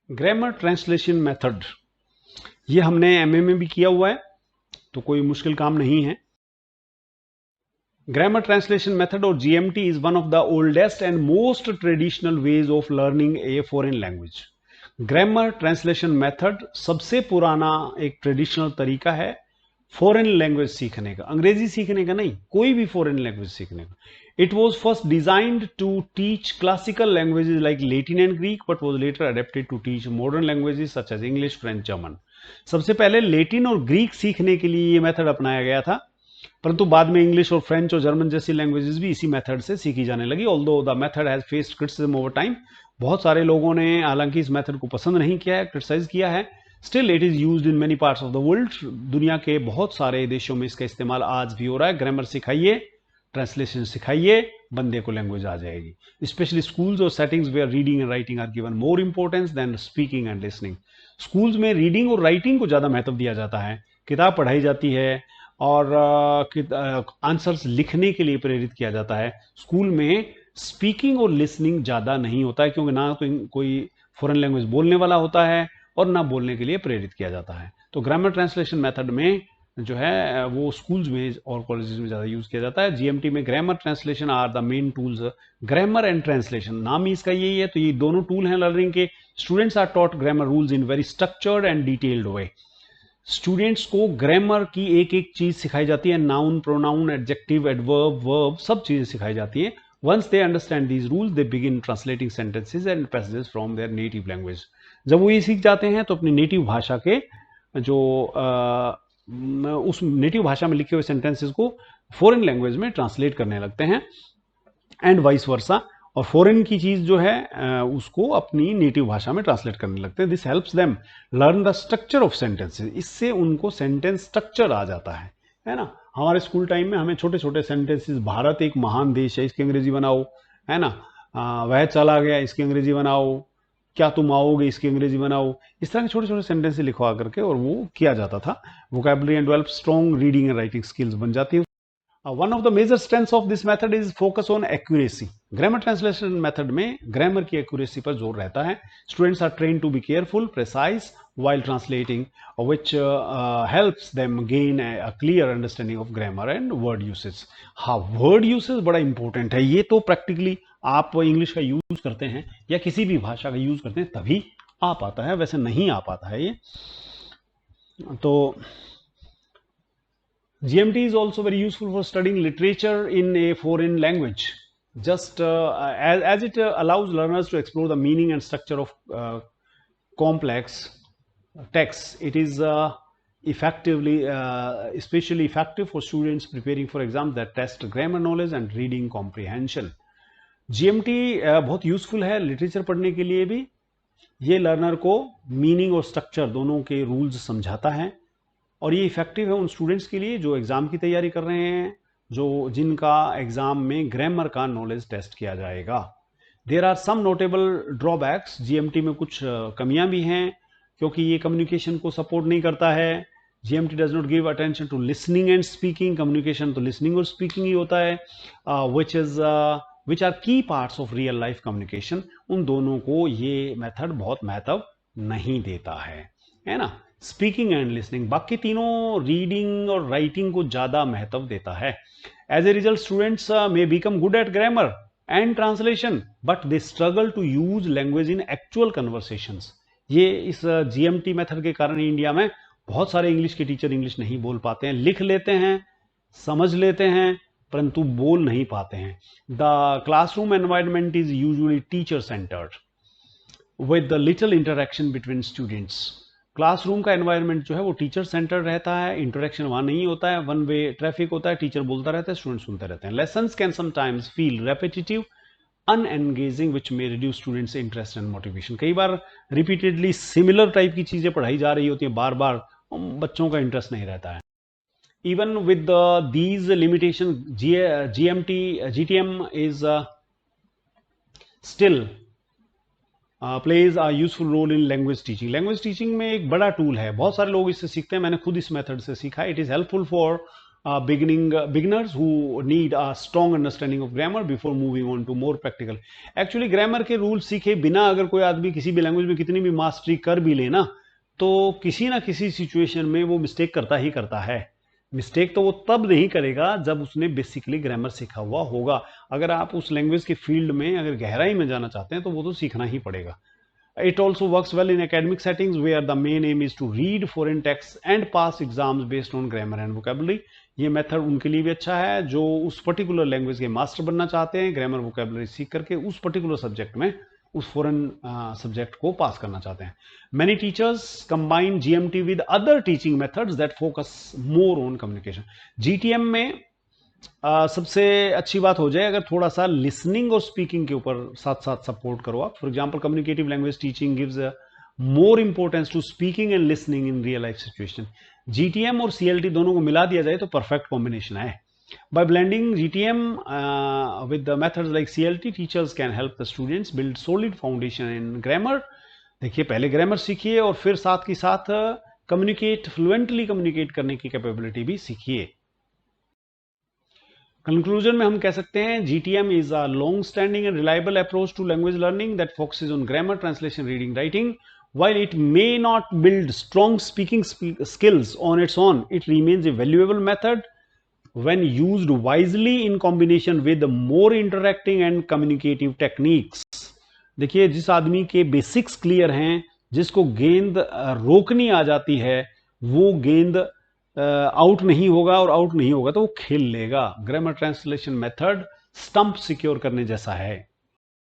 Grammar translation method, ये हमने MA में भी किया हुआ है, तो कोई मुश्किल काम नहीं है। ग्रामर ट्रांसलेशन मेथड और GMT is one of the oldest and most traditional ways of learning a foreign language. Grammar translation method सबसे पुराना एक ट्रेडिशनल तरीका है फॉरेन लैंग्वेज सीखने का, अंग्रेजी सीखने का नहीं, कोई भी फॉरेन लैंग्वेज सीखने का। It was first designed to teach classical languages like Latin and Greek, but was later adapted to teach modern languages such as English, French, German. सबसे पहले लेटिन और ग्रीक सीखने के लिए ये मेथड अपनाया गया था, परंतु बाद में इंग्लिश और फ्रेंच और जर्मन जैसी लैंग्वेजेस भी इसी मेथड से सीखी जाने लगी। Although the method has faced criticism over time, बहुत सारे लोगों ने हालांकि इस मेथड को पसंद नहीं किया है, क्रिटिसाइज किया है। Still it is used in many parts of the world, दुनिया के बहुत सारे देशों में इसका इस्तेमाल आज भी हो रहा है। ग्रामर सिखाइए, ट्रांसलेशन सिखाइए, बंदे को लैंग्वेज आ जाएगी। स्पेशली स्कूल्स और settings where reading and writing are given more importance than speaking and listening. Schools में रीडिंग और राइटिंग को ज़्यादा महत्व दिया जाता है, किताब पढ़ाई जाती है और आंसर्स लिखने के लिए प्रेरित किया जाता है। स्कूल में स्पीकिंग और लिसनिंग ज़्यादा नहीं होता है, क्योंकि ना तो कोई फॉरेन लैंग्वेज बोलने वाला होता है और ना बोलने के लिए प्रेरित किया जाता है। तो ग्रामर ट्रांसलेशन मेथड में जो है वो स्कूल्स में और कॉलेजेस में ज़्यादा यूज़ किया जाता है। जीएमटी में grammar translation are the main tools. Grammar and translation नाम ही इसका यही है, तो ये दोनों टूल हैं लर्निंग के। Students are taught grammar rules in very structured and detailed way. Students को ग्रामर की एक एक चीज सिखाई जाती है, noun, pronoun, adjective, adverb, verb, सब चीजें सिखाई जाती हैं। Once they understand these rules they begin translating sentences and passages from their native language. जब वो ये सीख जाते हैं तो अपनी नेटिव भाषा के जो उस नेटिव भाषा में लिखे हुए सेंटेंसेस को फॉरेन लैंग्वेज में ट्रांसलेट करने लगते हैं एंड वाइस वर्सा, और फॉरेन की चीज जो है उसको अपनी नेटिव भाषा में ट्रांसलेट करने लगते हैं। This helps them learn the structure of sentences, इससे उनको सेंटेंस स्ट्रक्चर आ जाता है ना। हमारे स्कूल टाइम में हमें छोटे छोटे सेंटेंसेस, भारत एक महान देश है, इसकी अंग्रेजी बनाओ, है ना, वह चला गया, इसकी अंग्रेजी बनाओ, क्या तुम आओगे, इसकी अंग्रेजी बनाओ, इस तरह के छोटे छोटे सेंटेंस लिखवा करके और वो किया जाता था। Vocabulary and develop strong reading and writing skills बन जाती है। One of the major strengths of this method is focus on accuracy. Grammar translation method में ग्रामर की एक्यूरेसी पर जोर रहता है। Students are train to be careful, precise while translating, which helps them gain a clear understanding of grammar and word usage. हाँ, word usage बड़ा important है। ये तो प्रैक्टिकली आप इंग्लिश का यूज करते हैं या किसी भी भाषा का यूज करते हैं तभी आ पाता है, वैसे नहीं आ पाता है ये। तो GMT is also very useful for studying literature in a foreign language, just as it allows learners to explore the meaning and structure of complex texts. It is especially effective for students preparing for exams that test grammar knowledge and reading comprehension. GMT बहुत useful है literature पढ़ने के लिए भी। ये learner को meaning और structure दोनों के रूल्स समझाता है, और ये इफेक्टिव है उन स्टूडेंट्स के लिए जो एग्जाम की तैयारी कर रहे हैं, जिनका एग्जाम में ग्रामर का नॉलेज टेस्ट किया जाएगा। There are some notable drawbacks. GMT में कुछ कमियां भी हैं, क्योंकि ये कम्युनिकेशन को सपोर्ट नहीं करता है। GMT does not give attention to listening and speaking. Communication तो लिसनिंग और स्पीकिंग ही होता है, which are key parts of real life communication. उन दोनों को ये मेथड बहुत महत्व नहीं देता है ना। स्पीकिंग एंड लिसनिंग, बाकी तीनों रीडिंग और राइटिंग को ज्यादा महत्व देता है। As a result students may become good at grammar and translation, but they struggle to use language in actual conversations. ये इस GMT मेथड के कारण इंडिया में बहुत सारे इंग्लिश के टीचर इंग्लिश नहीं बोल पाते हैं, लिख लेते हैं, समझ लेते हैं, परंतु बोल नहीं पाते हैं। The classroom environment is usually teacher centred with the little interaction between students. Classroom का एनवायरनमेंट जो है वो टीचर सेंटर्ड रहता है, इंटरेक्शन वहां नहीं होता है, वन वे ट्रैफिक होता है, टीचर बोलता रहता है, स्टूडेंट सुनते रहते हैं। Lessons can sometimes feel repetitive, unengaging, which में reduce students interest and motivation. कई बार रिपीटेडली सिमिलर टाइप की चीजें पढ़ाई जा रही होती है, बार बार, बच्चों का इंटरेस्ट नहीं रहता है। Even with these limitation GTM is still plays a useful role in language teaching. Language teaching में एक बड़ा टूल है, बहुत सारे लोग इससे सीखते हैं, मैंने खुद इस मेथड से सीखा। It is helpful for beginners who need a strong understanding of grammar before moving on to more practical. Actually grammar के रूल सीखे बिना अगर कोई आदमी किसी भी लैंग्वेज में कितनी भी मास्टरी कर भी लेना, तो किसी ना किसी सिचुएशन में वो मिस्टेक करता ही करता है। मिस्टेक तो वो तब नहीं करेगा जब उसने बेसिकली ग्रामर सीखा हुआ होगा। अगर आप उस लैंग्वेज के फील्ड में अगर गहराई में जाना चाहते हैं तो वो तो सीखना ही पड़ेगा। It also works well in academic settings where the main aim is to read foreign texts and pass exams based on grammar and vocabulary. ये मेथड उनके लिए भी अच्छा है जो उस पर्टिकुलर लैंग्वेज के मास्टर बनना चाहते हैं, ग्रामर वोकेबलरी सीख करके उस पर्टिकुलर सब्जेक्ट में उस फॉरेन सब्जेक्ट को पास करना चाहते हैं। Many teachers combine GMT with other teaching methods that focus more on communication. GTM में सबसे अच्छी बात हो जाए अगर थोड़ा सा लिसनिंग और स्पीकिंग के ऊपर साथ साथ सपोर्ट करो आप। For example communicative language teaching gives more importance to speaking and listening in real life situation. GTM और सीएलटी दोनों को मिला दिया जाए तो परफेक्ट कॉम्बिनेशन है। By blending GTM with the methods like CLT, teachers can help the students build solid foundation in grammar. देखिए, पहले ग्रामर सीखिए और फिर साथ ही साथ फ्लुएंटली कम्युनिकेट करने की कैपेबिलिटी भी सीखिए। कंक्लूजन में हम कह सकते हैं GTM is a long-standing and reliable approach to language learning that focuses on grammar, translation, reading, writing. While it may not build strong speaking skills on its own, it remains a valuable method when used wisely in combination with more interacting and communicative techniques. देखिए, जिस आदमी के basics clear हैं, जिसको गेंद रोकनी आ जाती है, वो गेंद आउट नहीं होगा और आउट नहीं होगा तो वो खेल लेगा। Grammar translation method stump secure करने जैसा है।